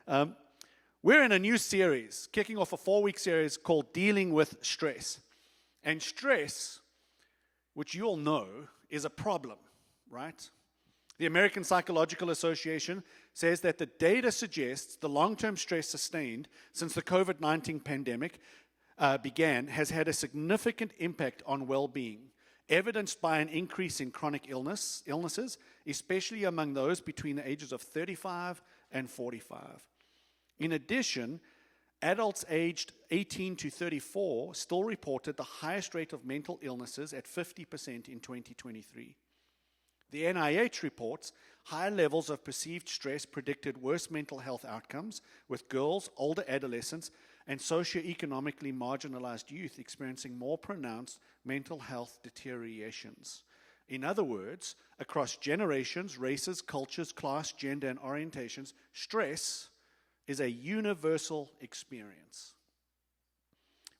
We're in a new series, kicking off a 4-week series called Dealing with Stress. And stress, which you all know, is a problem, right? The American Psychological Association says that the data suggests the long-term stress sustained since the COVID-19 pandemic began has had a significant impact on well-being, evidenced by an increase in chronic illnesses, especially among those between the ages of 35 and 45. In addition, adults aged 18 to 34 still reported the highest rate of mental illnesses at 50% in 2023. The NIH reports high levels of perceived stress predicted worse mental health outcomes, with girls, older adolescents, and socioeconomically marginalized youth experiencing more pronounced mental health deteriorations. In other words, across generations, races, cultures, class, gender, and orientations, stress is a universal experience.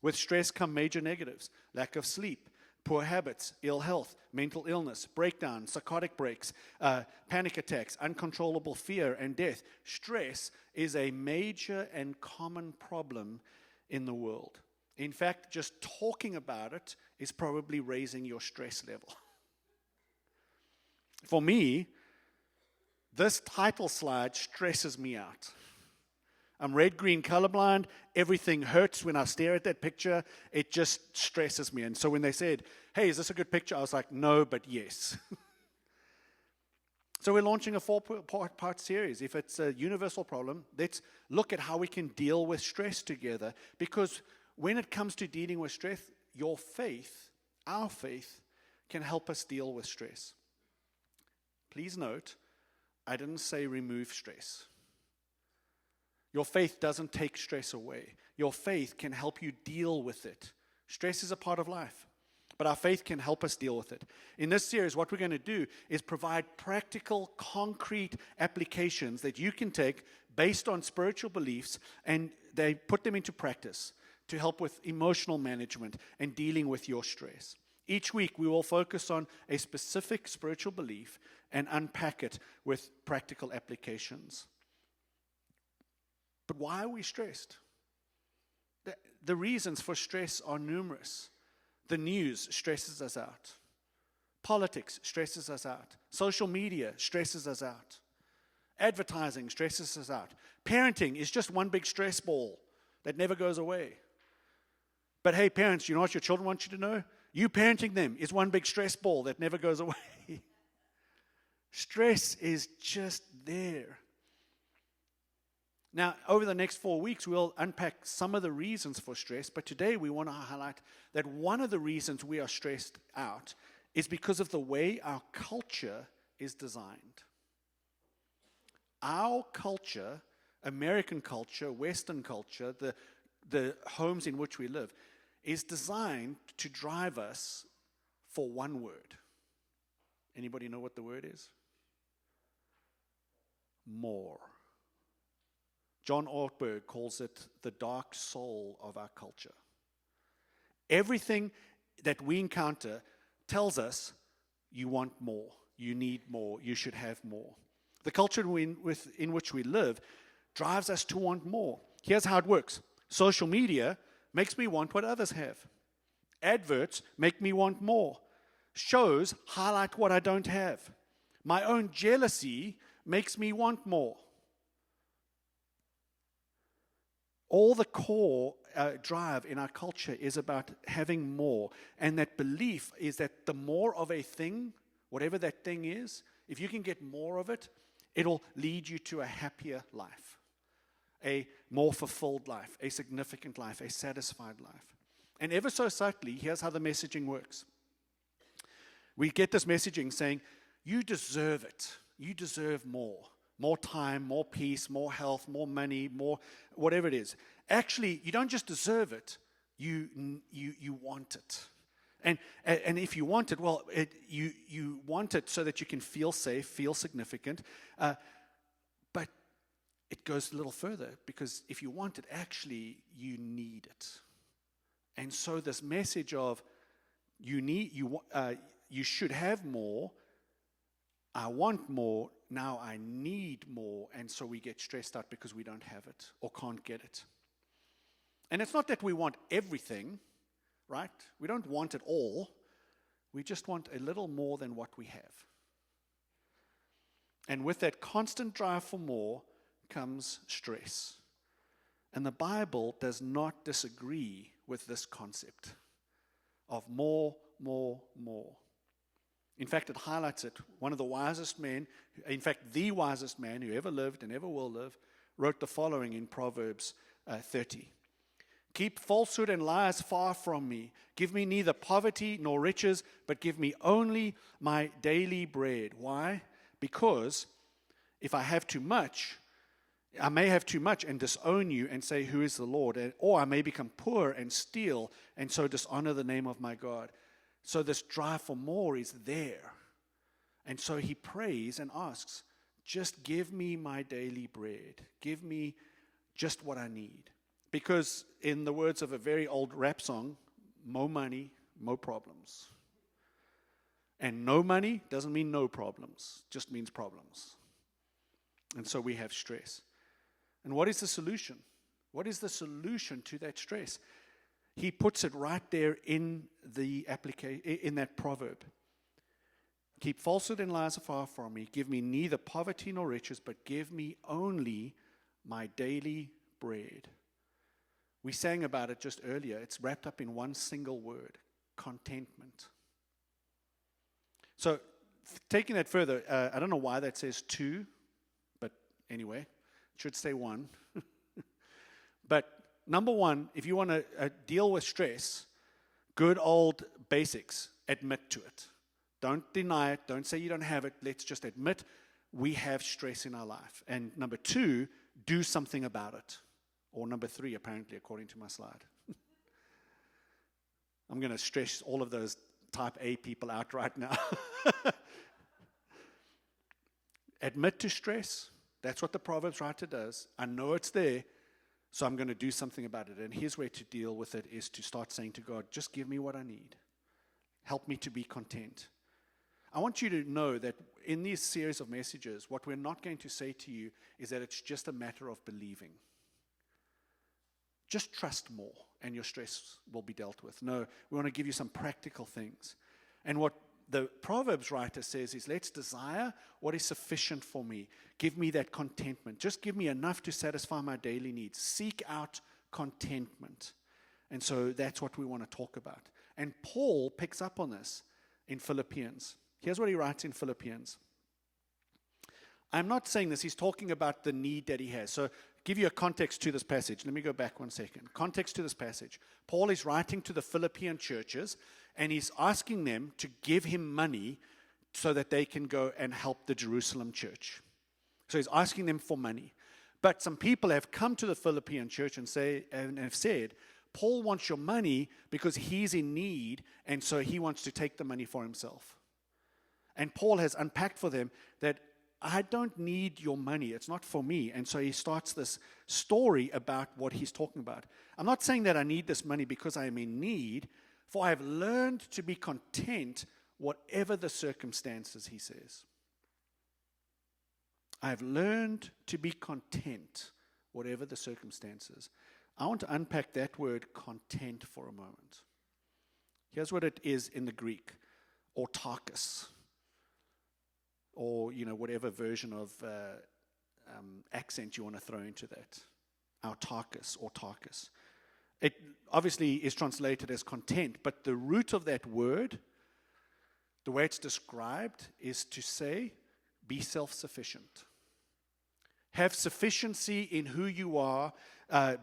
With stress come major negatives: lack of sleep, poor habits, ill health, mental illness, breakdown, psychotic breaks, panic attacks, uncontrollable fear, and death. Stress is a major and common problem in the world. In fact, just talking about it is probably raising your stress level. For me, this title slide stresses me out. I'm red-green colorblind. Everything hurts when I stare at that picture. It just stresses me. And so when they said, hey, is this a good picture? I was like, no, but yes. So we're launching a 4-part series. If it's a universal problem, let's look at how we can deal with stress together. Because when it comes to dealing with stress, your faith, our faith, can help us deal with stress. Please note, I didn't say remove stress. Your faith doesn't take stress away. Your faith can help you deal with it. Stress is a part of life, but our faith can help us deal with it. In this series, what we're going to do is provide practical, concrete applications that you can take based on spiritual beliefs, and they put them into practice to help with emotional management and dealing with your stress. Each week, we will focus on a specific spiritual belief and unpack it with practical applications. But why are we stressed? The reasons for stress are numerous. The news stresses us out. Politics stresses us out. Social media stresses us out. Advertising stresses us out. Parenting is just one big stress ball that never goes away. But hey, parents, you know what your children want you to know? You parenting them is one big stress ball that never goes away. Stress is just there. Now, over the next 4 weeks, we'll unpack some of the reasons for stress, but today we want to highlight that one of the reasons we are stressed out is because of the way our culture is designed. Our culture, American culture, Western culture, the homes in which we live, is designed to drive us for one word. Anybody know what the word is? More. John Ortberg calls it the dark soul of our culture. Everything that we encounter tells us you want more, you need more, you should have more. The culture in which we live drives us to want more. Here's how it works. Social media makes me want what others have. Adverts make me want more. Shows highlight what I don't have. My own jealousy makes me want more. All the core drive in our culture is about having more. And that belief is that the more of a thing, whatever that thing is, if you can get more of it, it'll lead you to a happier life, a more fulfilled life, a significant life, a satisfied life. And ever so subtly, here's how the messaging works. We get this messaging saying, you deserve it. You deserve more. More time, more peace, more health, more money, more whatever it is. Actually, you don't just deserve it, you want it. And if you want it, well, you want it so that you can feel safe, feel significant. But it goes a little further, because if you want it, actually, you need it. And so this message of you should have more, I want more, now I need more, and so we get stressed out because we don't have it or can't get it. And it's not that we want everything, right? We don't want it all. We just want a little more than what we have. And with that constant drive for more comes stress. And the Bible does not disagree with this concept of more, more, more. In fact, it highlights it. One of the wisest men, in fact, the wisest man who ever lived and ever will live, wrote the following in Proverbs 30. Keep falsehood and lies far from me. Give me neither poverty nor riches, but give me only my daily bread. Why? Because if I have too much, I may have too much and disown you and say, who is the Lord? Or I may become poor and steal and so dishonor the name of my God. So this drive for more is there. And so he prays and asks, just give me my daily bread. Give me just what I need. Because in the words of a very old rap song, mo money, mo problems. And no money doesn't mean no problems, just means problems. And so we have stress. And what is the solution? What is the solution to that stress? He puts it right there in the in that proverb. Keep falsehood and lies afar from me. Give me neither poverty nor riches, but give me only my daily bread. We sang about it just earlier. It's wrapped up in one single word, contentment. So, taking that further, I don't know why that says two, but anyway, it should say one. But number one, if you want to deal with stress, good old basics, admit to it. Don't deny it. Don't say you don't have it. Let's just admit we have stress in our life. And number two, do something about it. Or number three, apparently, according to my slide. I'm going to stress all of those type A people out right now. Admit to stress. That's what the Proverbs writer does. I know it's there, so I'm going to do something about it. And here's where to deal with it is to start saying to God, just give me what I need. Help me to be content. I want you to know that in this series of messages, what we're not going to say to you is that it's just a matter of believing. Just trust more and your stress will be dealt with. No, we want to give you some practical things. And what the Proverbs writer says is, let's desire what is sufficient for me. Give me that contentment. Just give me enough to satisfy my daily needs. Seek out contentment. And so that's what we want to talk about. And Paul picks up on this in Philippians. Here's what he writes in Philippians. I'm not saying this. He's talking about the need that he has. So give you a context to this passage. Let me go back 1 second. Context to this passage. Paul is writing to the Philippian churches, and he's asking them to give him money so that they can go and help the Jerusalem church. So he's asking them for money. But some people have come to the Philippian church and have said, Paul wants your money because he's in need, and so he wants to take the money for himself. And Paul has unpacked for them that I don't need your money. It's not for me. And so he starts this story about what he's talking about. I'm not saying that I need this money because I am in need, for I have learned to be content whatever the circumstances, he says. I have learned to be content whatever the circumstances. I want to unpack that word content for a moment. Here's what it is in the Greek, autarkos. Or, whatever version of accent you want to throw into that. Autarkos. It obviously is translated as content, but the root of that word, the way it's described, is to say, be self-sufficient. Have sufficiency in who you are.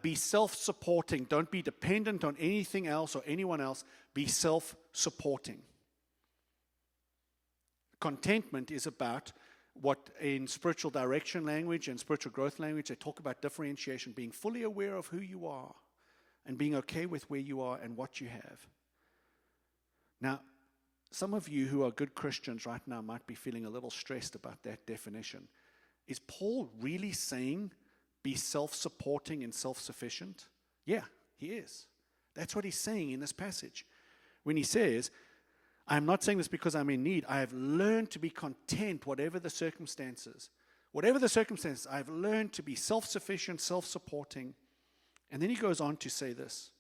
Be self-supporting. Don't be dependent on anything else or anyone else. Be self-supporting. Contentment is about what in spiritual direction language and spiritual growth language, they talk about differentiation, being fully aware of who you are and being okay with where you are and what you have. Now, some of you who are good Christians right now might be feeling a little stressed about that definition. Is Paul really saying be self-supporting and self-sufficient? Yeah, he is. That's what he's saying in this passage. When he says, I'm not saying this because I'm in need. I have learned to be content, whatever the circumstances. Whatever the circumstances, I've learned to be self-sufficient, self-supporting. And then he goes on to say this.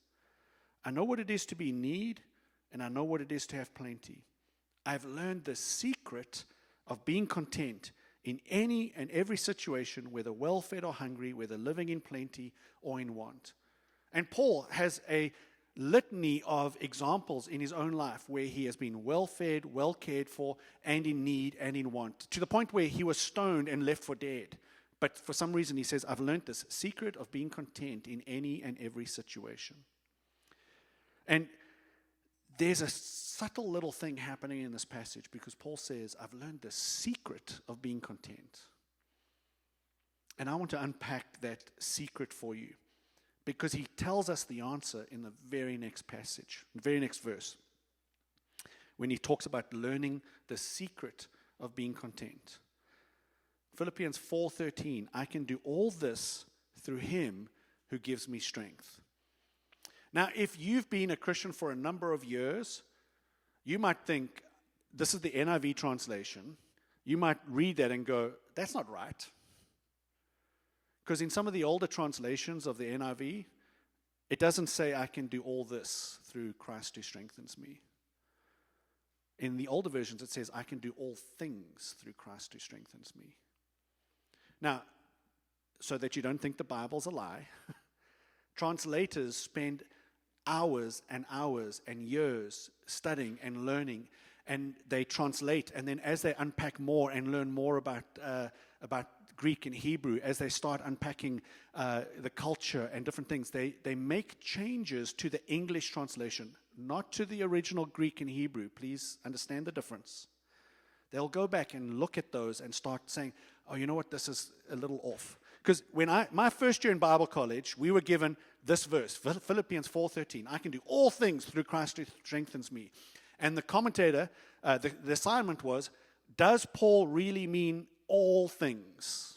I know what it is to be in need, and I know what it is to have plenty. I've learned the secret of being content in any and every situation, whether well-fed or hungry, whether living in plenty or in want. And Paul has a litany of examples in his own life where he has been well-fed, well-cared for, and in need and in want, to the point where he was stoned and left for dead. But for some reason he says, I've learned this secret of being content in any and every situation. And there's a subtle little thing happening in this passage because Paul says, I've learned the secret of being content. And I want to unpack that secret for you because he tells us the answer in the very next passage, the very next verse, when he talks about learning the secret of being content. Philippians 4:13, I can do all this through him who gives me strength. Now, if you've been a Christian for a number of years, you might think, this is the NIV translation. You might read that and go, that's not right. Because in some of the older translations of the NIV, it doesn't say, I can do all this through Christ who strengthens me. In the older versions, it says, I can do all things through Christ who strengthens me. Now, so that you don't think the Bible's a lie, translators spend hours and hours and years studying and learning, and they translate, and then as they unpack more and learn more about Greek and Hebrew, as they start unpacking the culture and different things, they make changes to the English translation, not to the original Greek and Hebrew. Please understand the difference. They'll go back and look at those and start saying, oh, you know what, this is a little off. Because when my first year in Bible college, we were given this verse, Philippians 4:13. I can do all things through Christ who strengthens me. And the commentator, the assignment was, does Paul really mean all things?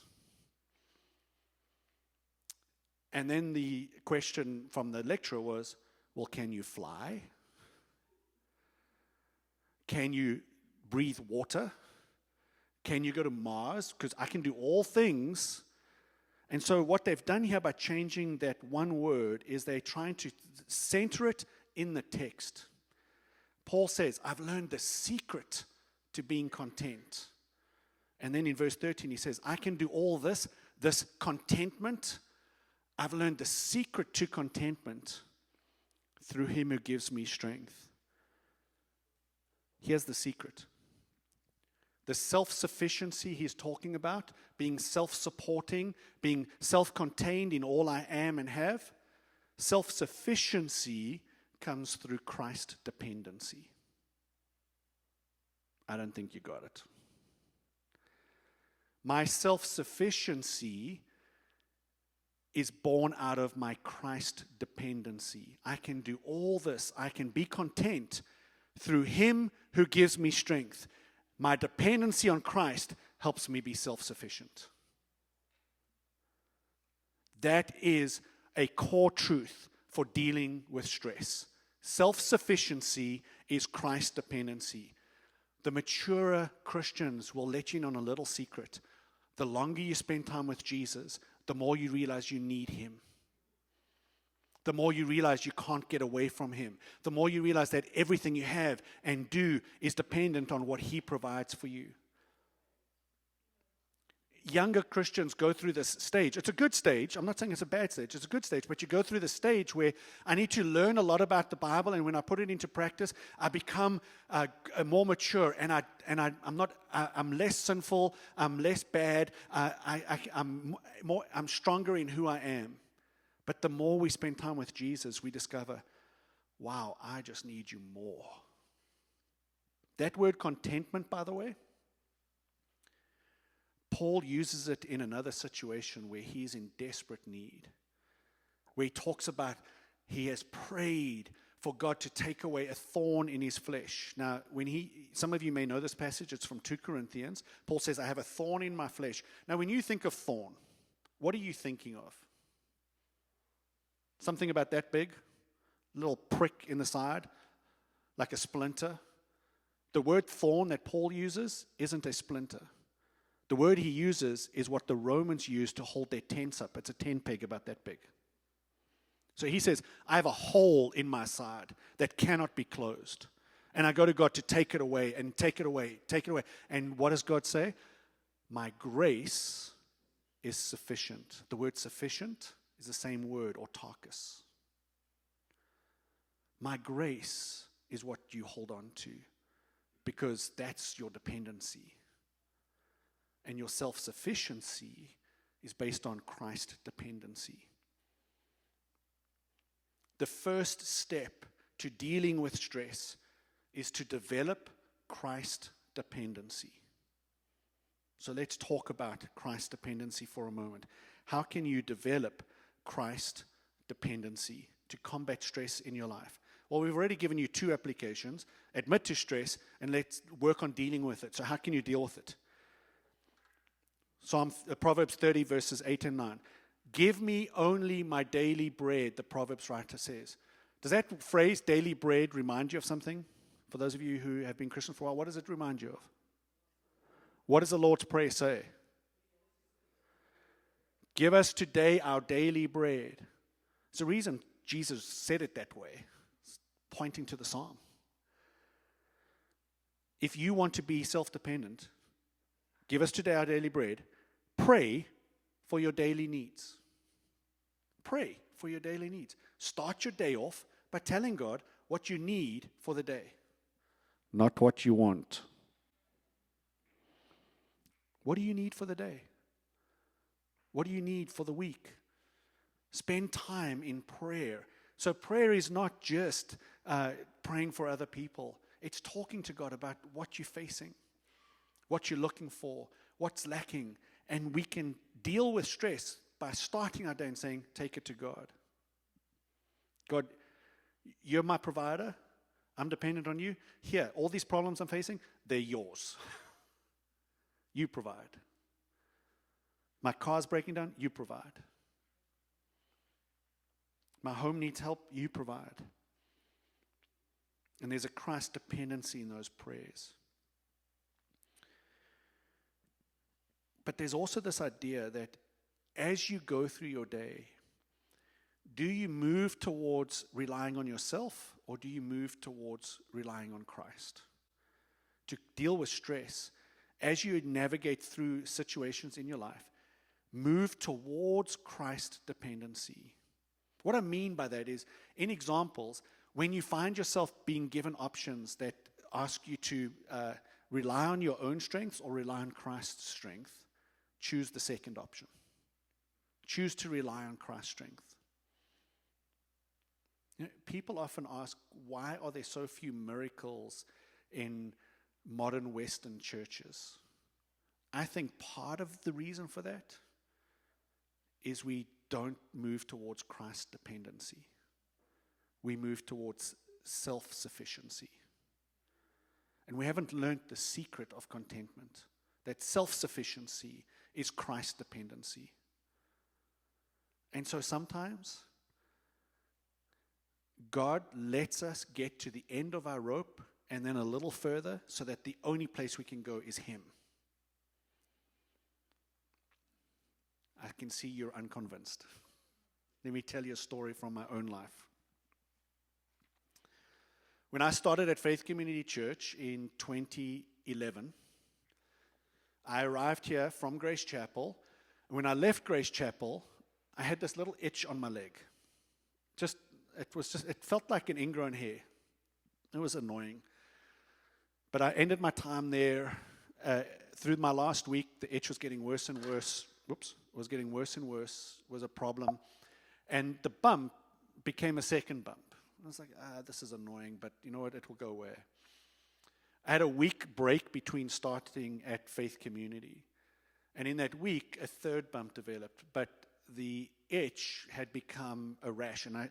And then the question from the lecturer was, well, can you fly? Can you breathe water? Can you go to Mars? Because I can do all things. And so what they've done here by changing that one word is they're trying to center it in the text. Paul says, I've learned the secret to being content. And then in verse 13 he says, I can do all this contentment. I've learned the secret to contentment through him who gives me strength. Here's the secret. The self-sufficiency he's talking about, being self-supporting, being self-contained in all I am and have, self-sufficiency comes through Christ dependency. I don't think you got it. My self-sufficiency is born out of my Christ dependency. I can do all this. I can be content through him who gives me strength. My dependency on Christ helps me be self-sufficient. That is a core truth for dealing with stress. Self-sufficiency is Christ dependency. The maturer Christians will let you in on a little secret. The longer you spend time with Jesus, the more you realize you need him. The more you realize you can't get away from him. The more you realize that everything you have and do is dependent on what he provides for you. Younger Christians go through this stage. It's a good stage. I'm not saying it's a bad stage. It's a good stage. But you go through the stage where I need to learn a lot about the Bible, and when I put it into practice, I become more mature, and I'm less sinful. I'm less bad. I'm stronger in who I am. But the more we spend time with Jesus, we discover, wow, I just need you more. That word contentment, by the way, Paul uses it in another situation where he's in desperate need, where he talks about he has prayed for God to take away a thorn in his flesh. Now, some of you may know this passage, it's from 2 Corinthians. Paul says, I have a thorn in my flesh. Now, when you think of thorn, what are you thinking of? Something about that big? A little prick in the side? Like a splinter? The word thorn that Paul uses isn't a splinter. The word he uses is what the Romans used to hold their tents up. It's a tent peg about that big. So he says, I have a hole in my side that cannot be closed. And I go to God to take it away and take it away, take it away. And what does God say? My grace is sufficient. The word sufficient is the same word, autarkos. My grace is what you hold on to because that's your dependency. And your self-sufficiency is based on Christ dependency. The first step to dealing with stress is to develop Christ dependency. So let's talk about Christ dependency for a moment. How can you develop Christ dependency to combat stress in your life? Well, we've already given you two applications. Admit to stress and let's work on dealing with it. So how can you deal with it? Proverbs 30 verses 8 and 9. Give me only my daily bread, the Proverbs writer says. Does that phrase, daily bread, remind you of something? For those of you who have been Christian for a while, what does it remind you of? What does the Lord's Prayer say? Give us today our daily bread. It's the reason Jesus said it that way, pointing to the psalm. If you want to be self-dependent, give us today our daily bread. Pray for your daily needs. Pray for your daily needs. Start your day off by telling God what you need for the day, not what you want. What do you need for the day? What do you need for the week? Spend time in prayer. So prayer is not just praying for other people. It's talking to God about what you're facing, what you're looking for, what's lacking. And we can deal with stress by starting our day and saying, take it to God. God, you're my provider. I'm dependent on you. Here, all these problems I'm facing, they're yours. You provide. My car's breaking down, you provide. My home needs help, you provide. And there's a Christ dependency in those prayers. But there's also this idea that as you go through your day, do you move towards relying on yourself or do you move towards relying on Christ? To deal with stress, as you navigate through situations in your life, move towards Christ dependency. What I mean by that is, in examples, when you find yourself being given options that ask you to rely on your own strengths or rely on Christ's strength, choose the second option. Choose to rely on Christ's strength. You know, people often ask, why are there so few miracles in modern Western churches? I think part of the reason for that is we don't move towards Christ dependency. We move towards self-sufficiency. And we haven't learned the secret of contentment, that self-sufficiency is Christ dependency. And so sometimes God lets us get to the end of our rope and then a little further so that the only place we can go is Him. I can see you're unconvinced. Let me tell you a story from my own life. When I started at Faith Community Church in 2011, I arrived here from Grace Chapel. When I left Grace Chapel, I had this little itch on my leg. It felt like an ingrown hair. It was annoying. But I ended my time there. Through my last week, the itch was getting worse and worse. It was getting worse and worse. It was a problem. And the bump became a second bump. I was like, this is annoying, but you know what? It will go away. I had a week break between starting at Faith Community. And in that week, a third bump developed. But the itch had become a rash, and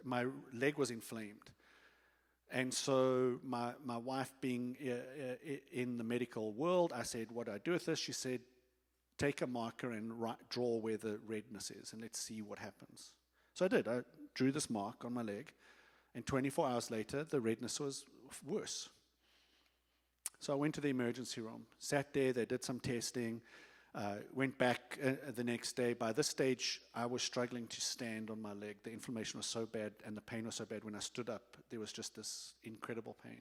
my leg was inflamed. And so my wife, being in the medical world, I said, what do I do with this? She said, take a marker and draw where the redness is, and let's see what happens. So I did. I drew this mark on my leg, and 24 hours later, the redness was worse. So I went to the emergency room, sat there, they did some testing, went back the next day. By this stage, I was struggling to stand on my leg. The inflammation was so bad and the pain was so bad. When I stood up, there was just this incredible pain.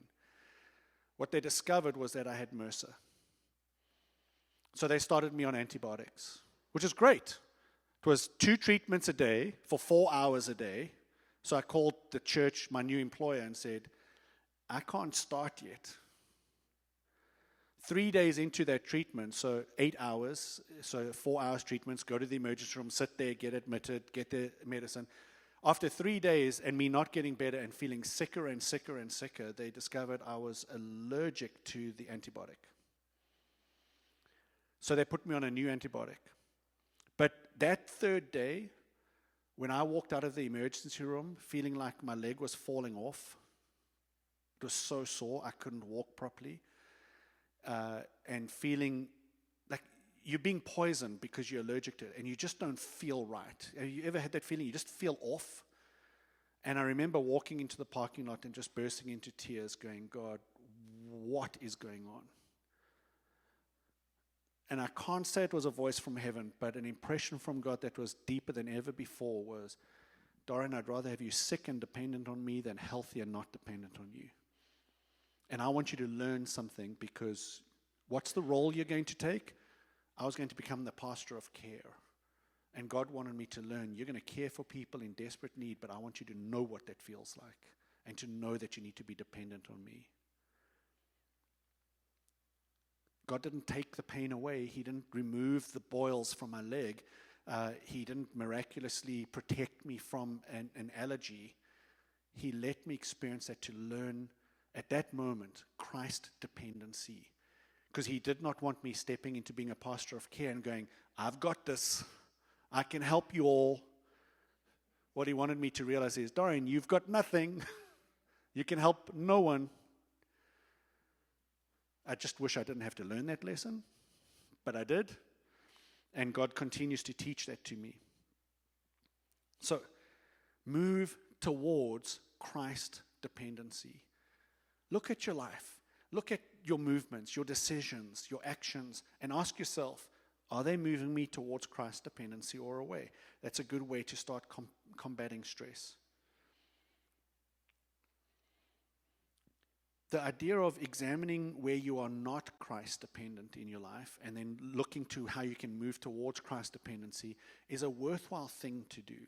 What they discovered was that I had MRSA. So they started me on antibiotics, which is great. It was 2 treatments a day for 4 hours a day. So I called the church, my new employer, and said, I can't start yet. 3 days into that treatment, so 8 hours, so 4 hours treatments, go to the emergency room, sit there, get admitted, get the medicine. After 3 days and me not getting better and feeling sicker and sicker and sicker, they discovered I was allergic to the antibiotic. So they put me on a new antibiotic. But that 3rd day, when I walked out of the emergency room feeling like my leg was falling off, it was so sore I couldn't walk properly, and feeling like you're being poisoned because you're allergic to it, and you just don't feel right. Have you ever had that feeling? You just feel off. And I remember walking into the parking lot and just bursting into tears going, God, what is going on? And I can't say it was a voice from heaven, but an impression from God that was deeper than ever before was, Dorian, I'd rather have you sick and dependent on me than healthy and not dependent on you. And I want you to learn something, because what's the role you're going to take? I was going to become the pastor of care. And God wanted me to learn, you're going to care for people in desperate need, but I want you to know what that feels like and to know that you need to be dependent on me. God didn't take the pain away. He didn't remove the boils from my leg. He didn't miraculously protect me from an allergy. He let me experience that to learn at that moment Christ dependency. Because he did not want me stepping into being a pastor of care and going, I've got this. I can help you all. What he wanted me to realize is, Dorian, you've got nothing. You can help no one. I just wish I didn't have to learn that lesson, but I did. And God continues to teach that to me. So, move towards Christ dependency. Look at your life. Look at your movements, your decisions, your actions, and ask yourself, are they moving me towards Christ dependency or away? That's a good way to start combating stress. The idea of examining where you are not Christ dependent in your life and then looking to how you can move towards Christ dependency is a worthwhile thing to do.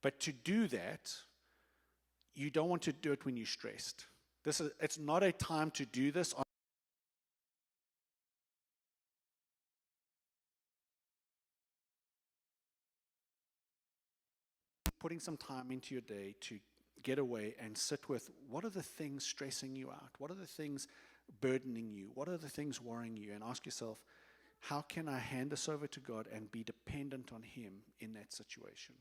But to do that, you don't want to do it when you're stressed. It's not a time to do this. Putting some time into your day to get away and sit with, what are the things stressing you out? What are the things burdening you? What are the things worrying you? And ask yourself, how can I hand this over to God and be dependent on him in that situation?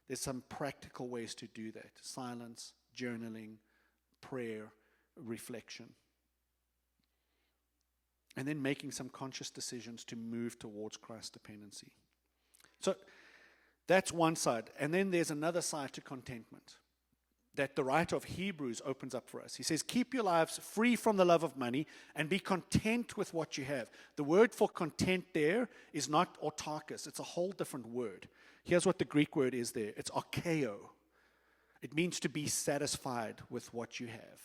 There's some practical ways to do that. Silence, journaling, prayer, reflection. And then making some conscious decisions to move towards Christ dependency. So that's one side. And then there's another side to contentment that the writer of Hebrews opens up for us. He says, keep your lives free from the love of money and be content with what you have. The word for content there is not autarkos. It's a whole different word. Here's what the Greek word is there. It's archeo. It means to be satisfied with what you have.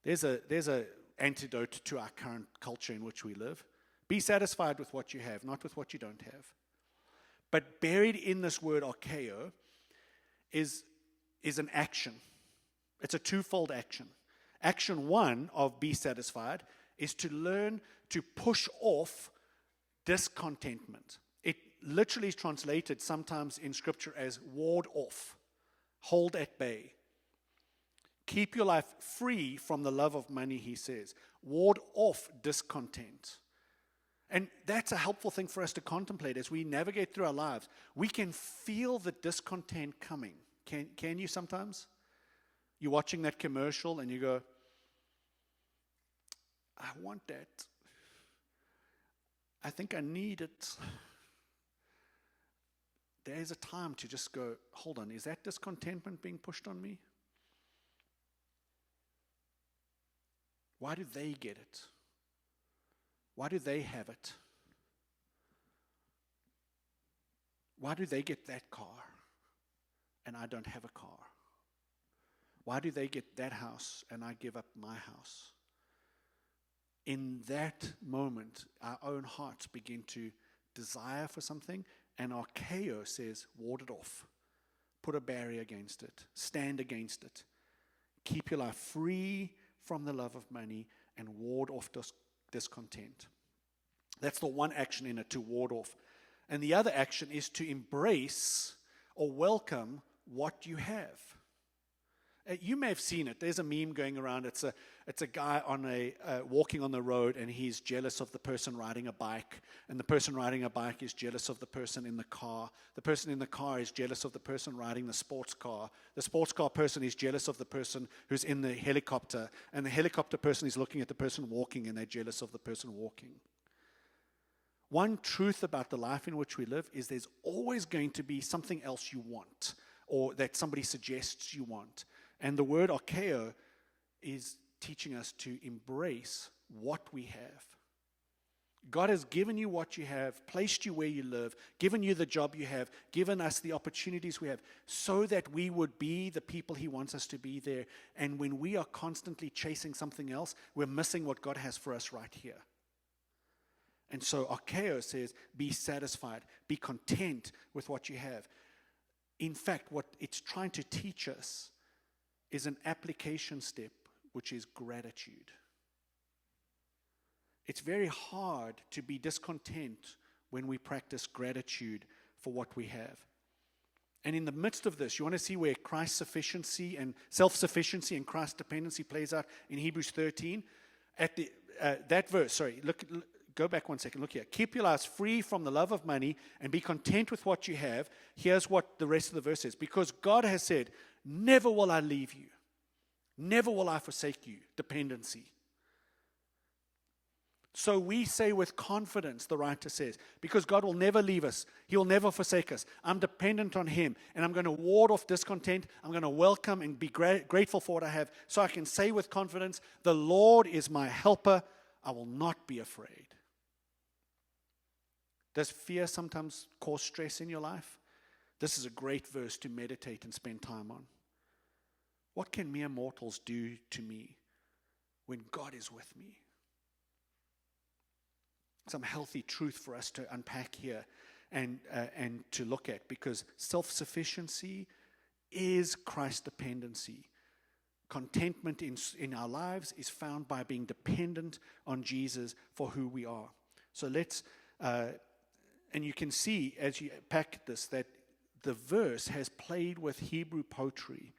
There's a antidote to our current culture in which we live. Be satisfied with what you have, not with what you don't have. But buried in this word archeo is an action. It's a twofold action. Action one of be satisfied is to learn to push off discontentment. It literally is translated sometimes in Scripture as ward off, hold at bay. Keep your life free from the love of money, he says. Ward off discontent. And that's a helpful thing for us to contemplate as we navigate through our lives. We can feel the discontent coming. Can you sometimes? You're watching that commercial and you go, I want that. I think I need it. There's a time to just go, hold on, is that discontentment being pushed on me? Why do they get it? Why do they have it? Why do they get that car and I don't have a car? Why do they get that house and I give up my house? In that moment, our own hearts begin to desire for something, and archeo says, ward it off. Put a barrier against it. Stand against it. Keep your life free from the love of money and ward off discontent. That's the one action in it, to ward off. And the other action is to embrace or welcome what you have. You may have seen it. There's a meme going around. It's a guy on walking on the road, and he's jealous of the person riding a bike, and the person riding a bike is jealous of the person in the car. The person in the car is jealous of the person riding the sports car. The sports car person is jealous of the person who's in the helicopter, and the helicopter person is looking at the person walking, and they're jealous of the person walking. One truth about the life in which we live is there's always going to be something else you want, or that somebody suggests you want. And the word archeo is teaching us to embrace what we have. God has given you what you have, placed you where you live, given you the job you have, given us the opportunities we have, so that we would be the people He wants us to be there. And when we are constantly chasing something else, we're missing what God has for us right here. And so archeo says, be satisfied, be content with what you have. In fact, what it's trying to teach us is an application step, which is gratitude. It's very hard to be discontent when we practice gratitude for what we have. And in the midst of this, you want to see where Christ's sufficiency and self-sufficiency and Christ's dependency plays out in Hebrews 13. At the that verse, go back one second. Look here. Keep your lives free from the love of money and be content with what you have. Here's what the rest of the verse says. Because God has said, never will I leave you. Never will I forsake you. Dependency. So we say with confidence, the writer says, because God will never leave us. He will never forsake us. I'm dependent on Him, and I'm going to ward off discontent. I'm going to welcome and be grateful for what I have, so I can say with confidence, the Lord is my helper. I will not be afraid. Does fear sometimes cause stress in your life? This is a great verse to meditate and spend time on. What can mere mortals do to me when God is with me? Some healthy truth for us to unpack here and to look at, because self-sufficiency is Christ's dependency. Contentment in our lives is found by being dependent on Jesus for who we are. So let's, and you can see as you pack this that the verse has played with Hebrew poetry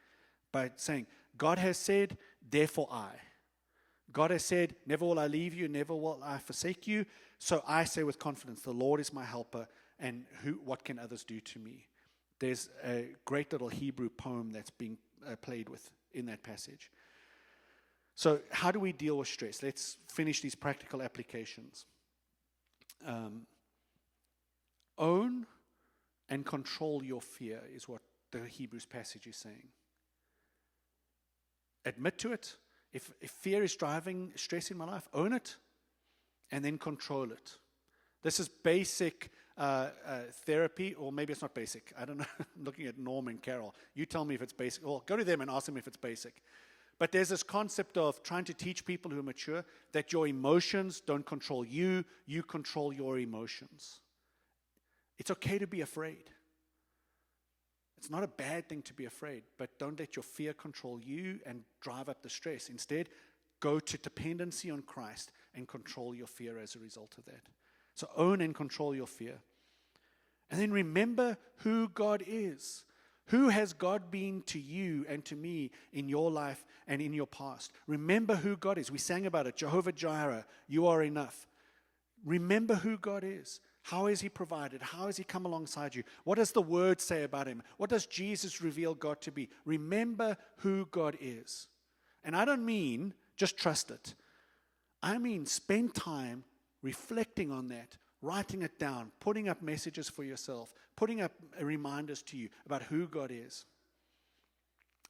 by saying, God has said, therefore I. God has said, never will I leave you, never will I forsake you. So I say with confidence, the Lord is my helper, and what can others do to me? There's a great little Hebrew poem that's being played with in that passage. So how do we deal with stress? Let's finish these practical applications. Own and control your fear is what the Hebrews passage is saying. Admit to it. If fear is driving stress in my life, own it and then control it. This is basic therapy, or maybe it's not basic. I don't know. I'm looking at Norm and Carol. You tell me if it's basic. Well, go to them and ask them if it's basic. But there's this concept of trying to teach people who are mature that your emotions don't control you, you control your emotions. It's okay to be afraid. It's not a bad thing to be afraid, but don't let your fear control you and drive up the stress. Instead, go to dependency on Christ and control your fear as a result of that. So own and control your fear. And then remember who God is. Who has God been to you and to me in your life and in your past? Remember who God is. We sang about it. Jehovah Jireh, you are enough. Remember who God is. How has He provided? How has He come alongside you? What does the Word say about Him? What does Jesus reveal God to be? Remember who God is. And I don't mean just trust it. I mean spend time reflecting on that, writing it down, putting up messages for yourself, putting up reminders to you about who God is.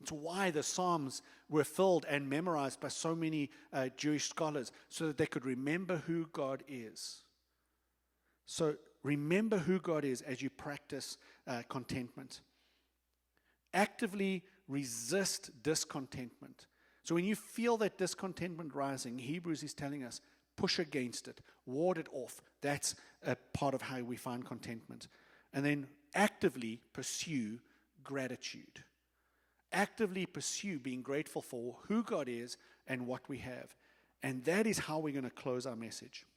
It's why the Psalms were filled and memorized by so many Jewish scholars, so that they could remember who God is. So remember who God is as you practice contentment. Actively resist discontentment. So when you feel that discontentment rising, Hebrews is telling us, push against it, ward it off. That's a part of how we find contentment. And then actively pursue gratitude. Actively pursue being grateful for who God is and what we have. And that is how we're going to close our message.